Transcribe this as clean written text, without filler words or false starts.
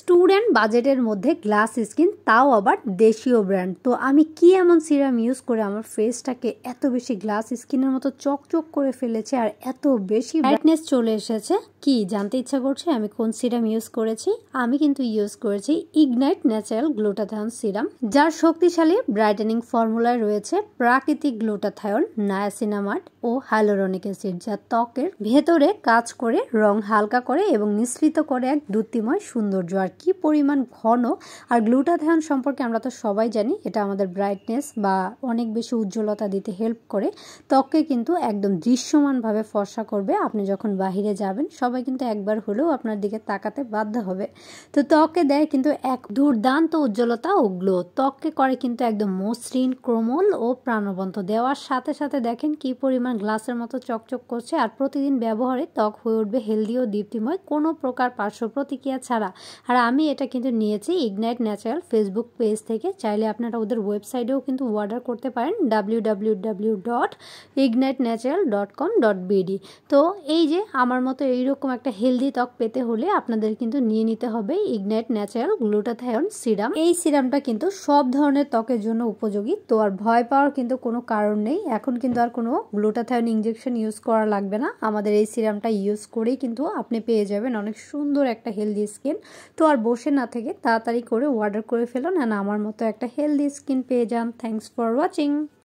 Student বাজেটের মধ্যে glass skin, তাও আবার দেশীয় ব্র্যান্ড। তো আমি কি এমন সিরাম ইউজ করে আমার ফেসটাকে এত বেশি গ্লাস স্কিনের মতো চকচক করে ফেলেছে আর এত বেশি ব্রাইটনেস চলে এসেছে, কি জানতে ইচ্ছা করছে আমি কোন সিরাম ইউজ করেছি? আমি কিন্তু ইউজ করেছি ইগনাইট ন্যাচারাল গ্লুটাথায়ন সিরাম, যার শক্তিশালী ব্রাইটেনিং ফর্মুলায় রয়েছে প্রাকৃতিক গ্লুটাথায়ন, নায়াসিনামাইড ও হাইলোরনিক অ্যাসিড, যা ত্বকের ভেতরে কাজ করে রং হালকা করে এবং মিশ্রিত করে এক দ্যুতিময় সৌন্দর্য। আর কি পরিমাণ ঘন! আর গ্লুটাথায়ন সম্পর্কে আমরা তো সবাই জানি, এটা আমাদের ব্রাইটনেস বা অনেক বেশি উজ্জ্বলতা দিতে হেল্প করে, ত্বককে কিন্তু একদম দৃশ্যমানভাবে ফর্সা করবে। আপনি যখন বাহিরে যাবেন সবাই কিন্তু একবার হলেও আপনার দিকে তাকাতে বাধ্য হবে। তো ত্বকে দেয় কিন্তু এক দুর্দান্ত উজ্জ্বলতা ও গ্লো, ত্বককে করে কিন্তু একদম মসৃণ, কোমল ও প্রাণবন্ত। দেওয়ার সাথে সাথে দেখেন কি পরিমাণ গ্লাসের মতো চকচক করছে। আর প্রতিদিন ব্যবহারে ত্বক হয়ে উঠবে হেলদি ও দীপ্তিময়, কোনো প্রকার পার্শ্ব প্রতিক্রিয়া ছাড়া। আর আমি এটা কিন্তু নিয়েছি ইগনাইট ন্যাচারাল ফেসবুক পেজ থেকে। চাইলে আপনারা ওদের ওয়েবসাইটেও কিন্তু অর্ডার করতে পারেন, www.ignitenatural.com.bd। তো এই যে আমার মতো এইরকম একটা হেলদি ত্বক পেতে হলে আপনাদের কিন্তু নিয়ে নিতে হবে ইগনাইট ন্যাচারাল গ্লুটাথায়ন সিরাম। এই সিরামটা কিন্তু সব ধরনের ত্বকের জন্য উপযোগী। তো আর ভয় পাওয়ার কিন্তু কোনো কারণ নেই, এখন কিন্তু আর কোনো গ্লুটাথায়ন ইনজেকশন ইউজ করা লাগবে না। আমাদের এই সিরামটা ইউজ করেই কিন্তু আপনি পেয়ে যাবেন অনেক সুন্দর একটা হেলদি স্কিন। তো আর বসে না থেকে তাড়াতাড়ি করে অর্ডার করে ফেলুন, আর আমার মতো একটা হেলদি স্কিন পেয়ে যান। Thanks for watching.